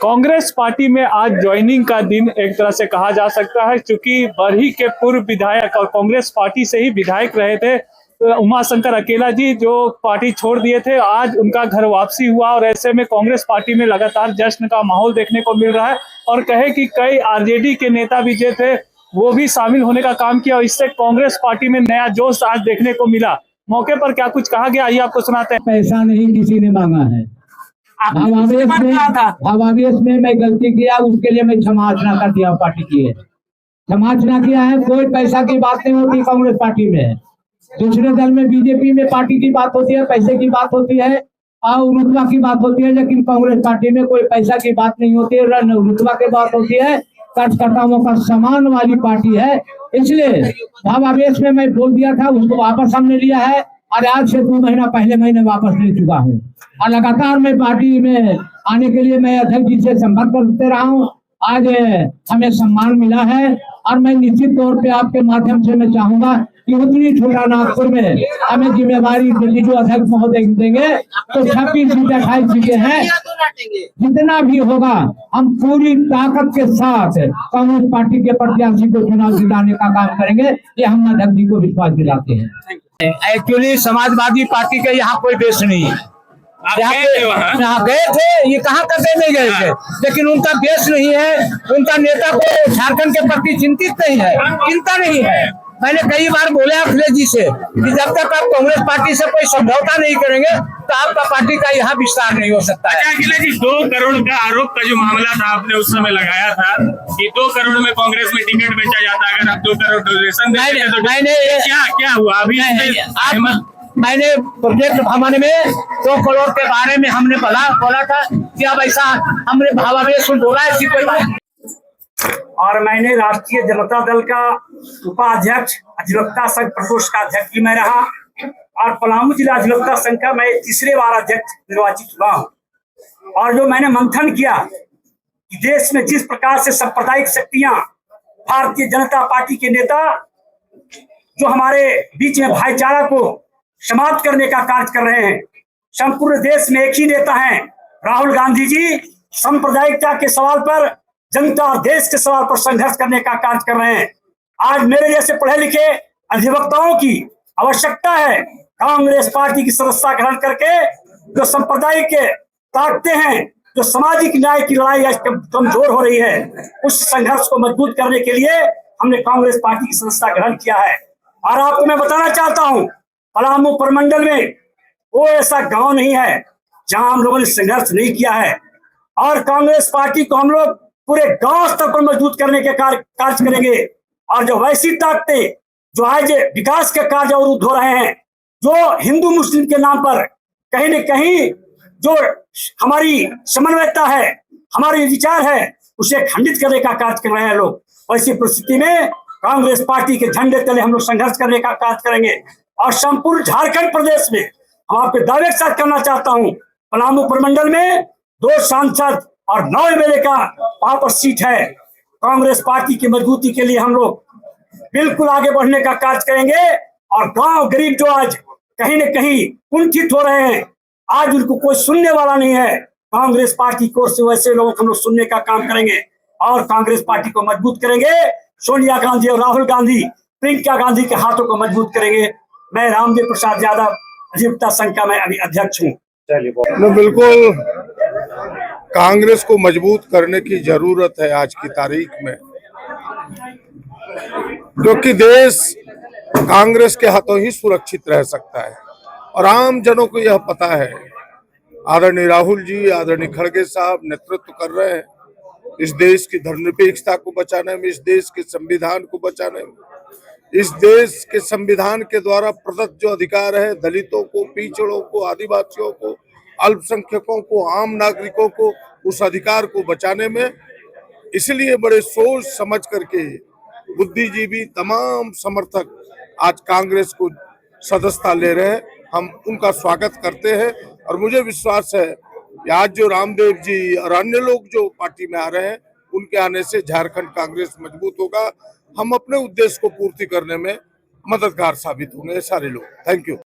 Congress party में आज joining का दिन एक तरह से कहा जा सकता है, क्योंकि बरही के पूर्व विधायक और कांग्रेस पार्टी से ही विधायक रहे थे उमाशंकर अकेला जी, जो पार्टी छोड़ दिए थे, आज उनका घर वापसी हुआ और ऐसे में कांग्रेस पार्टी में लगातार जश्न का माहौल देखने को मिल रहा है। और कहे कि कई आरजेडी के नेता भी जो थे वो भी शामिल होने का काम किया और इससे कांग्रेस पार्टी में नया जोश आज देखने को मिला। मौके पर क्या कुछ कहा गया, आइए आपको सुनाते हैं। पैसा नहीं किसी ने मांगा है, भावावेश में मैं गलती किया, उसके लिए मैं क्षमायाचना कर दिया। पार्टी की है, क्षमायाचना किया है। कोई पैसा की बात नहीं होती कांग्रेस पार्टी में। दूसरे दल में बीजेपी में पार्टी की बात होती है, पैसे की बात होती है और रुतबा की बात होती है, लेकिन कांग्रेस पार्टी में कोई पैसा की बात नहीं होती है, रुतबा की बात होती है। कार्यकर्ताओं का सम्मान वाली पार्टी है, इसलिए भावावेश में मैं बोल दिया था, उसको वापस हमने लिया है और आज से 2 महीना पहले मैंने वापस ले चुका हूँ। और लगातार मैं पार्टी में आने के लिए मैं अध्यक्ष जी से संपर्क करते रहा हूँ। आज हमें सम्मान मिला है और मैं निश्चित तौर पे आपके माध्यम से मैं चाहूंगा कि उतनी छोटा नागपुर में हमें जिम्मेवारी दिल्ली जो अध्यक्ष महोदय देंगे तो 26 सीटें 28 सीटें हैं, जितना भी होगा हम पूरी ताकत के साथ कांग्रेस पार्टी के प्रत्याशी को चुनाव दिलाने का काम करेंगे। ये हम अध्यक्ष जी को विश्वास दिलाते हैं। एक्चुअली समाजवादी पार्टी का यहाँ कोई बेस नहीं है। यहाँ गए थे, ये कहाँ करते नहीं गए थे, लेकिन उनका बेस नहीं है। उनका नेता को झारखंड के प्रति चिंतित नहीं है, चिंता नहीं है। मैंने कई बार बोला अखिलेश जी से कि जब तक आप कांग्रेस पार्टी से कोई समझौता नहीं करेंगे तो आपका पार्टी का यहाँ विस्तार नहीं हो सकता है। अखिलेश जी, 2 करोड़ का आरोप का जो मामला था आपने उस समय लगाया था कि 2 करोड़ में कांग्रेस में टिकट बेचा जाता है, अगर आप 2 करोड़ डोनेशन देते तो क्या हुआ अभी? मैंने प्रोजेक्ट भवन में 2 करोड़ के बारे में हमने बोला था कि अब ऐसा हमने भावावेश में बोला है कि कोई। और मैंने राष्ट्रीय जनता दल का उपाध्यक्ष, अधिवक्ता संघ प्रकोष्ठ का अध्यक्ष भी मैं रहा और पलामू जिला अधिवक्ता संघ का मैं 3री बार अध्यक्ष निर्वाचित हुआ हूँ। और जो मैंने मंथन किया कि देश में जिस प्रकार से सांप्रदायिक शक्तियां, भारतीय जनता पार्टी के नेता जो हमारे बीच में भाईचारा को समाप्त करने का कार्य कर रहे हैं, संपूर्ण देश में एक ही नेता है राहुल गांधी जी, सांप्रदायिकता के सवाल पर, जनता और देश के सवाल पर संघर्ष करने का कार्य कर रहे हैं। आज मेरे जैसे पढ़े लिखे अधिवक्ताओं की आवश्यकता है कांग्रेस पार्टी की सदस्यता ग्रहण करके जो सांप्रदायिक ताकतें हैं, जो सामाजिक न्याय की लड़ाई आज कमजोर हो रही है, उस संघर्ष को मजबूत करने के लिए हमने कांग्रेस पार्टी की सदस्यता ग्रहण किया है। और आपको मैं बताना चाहता हूँ, पलामू प्रमंडल में कोई ऐसा गांव नहीं है जहां हम लोगों ने संघर्ष नहीं किया है। और कांग्रेस पार्टी को हम लोग पूरे गांव स्तर पर मजबूत करने के कार्य करेंगे। और जो वैसी ताकतें जो आज विकास के कार्य अवरुद्ध हो रहे हैं, जो हिंदू मुस्लिम के नाम पर कहीं न कहीं जो हमारी समन्वयता है, हमारे विचार है, उसे खंडित करने का कार्य कर रहे हैं लोग, वैसी परिस्थिति में कांग्रेस पार्टी के झंडे तले हम लोग संघर्ष करने का कार्य करेंगे। और संपूर्ण झारखंड प्रदेश में हम आपके दावे के साथ करना चाहता हूँ, पलामू प्रमंडल में 2 सांसद और 9 एमएलए का वहां पर सीट है। कांग्रेस पार्टी की मजबूती के लिए हम लोग बिल्कुल आगे बढ़ने का कार्य करेंगे। और गांव गरीब जो आज कहीं न कहीं कुंठित हो रहे हैं, आज उनको कोई सुनने वाला नहीं है, कांग्रेस पार्टी को से वैसे लोगों को हम लोग सुनने का काम करेंगे और कांग्रेस पार्टी को मजबूत करेंगे। सोनिया गांधी और राहुल गांधी, प्रियंका गांधी के हाथों को मजबूत करेंगे। मैं रामदेव प्रसाद यादव, अधिवक्ता संघ का मैं अभी अध्यक्ष हूँ। बिल्कुल कांग्रेस को मजबूत करने की जरूरत है आज की तारीख में, क्योंकि देश कांग्रेस के हाथों ही सुरक्षित रह सकता है। और आम जनों को यह पता है, आदरणीय राहुल जी, आदरणीय खड़गे साहब नेतृत्व कर रहे हैं इस देश की धर्मनिरपेक्षता को बचाने में, इस देश के संविधान को बचाने में। इस देश के संविधान के द्वारा प्रदत्त जो अधिकार है, दलितों को, पिछड़ों को, आदिवासियों को, अल्पसंख्यकों को, आम नागरिकों को, उस अधिकार को बचाने में, इसलिए बड़े सोच समझ करके बुद्धिजीवी तमाम समर्थक आज कांग्रेस को सदस्यता ले रहे हैं। हम उनका स्वागत करते हैं और मुझे विश्वास है कि आज जो रामदेव जी और अन्य लोग जो पार्टी में आ रहे हैं, उनके आने से झारखंड कांग्रेस मजबूत होगा। हम अपने उद्देश्य को पूर्ति करने में मददगार साबित होंगे सारे लोग। Thank you.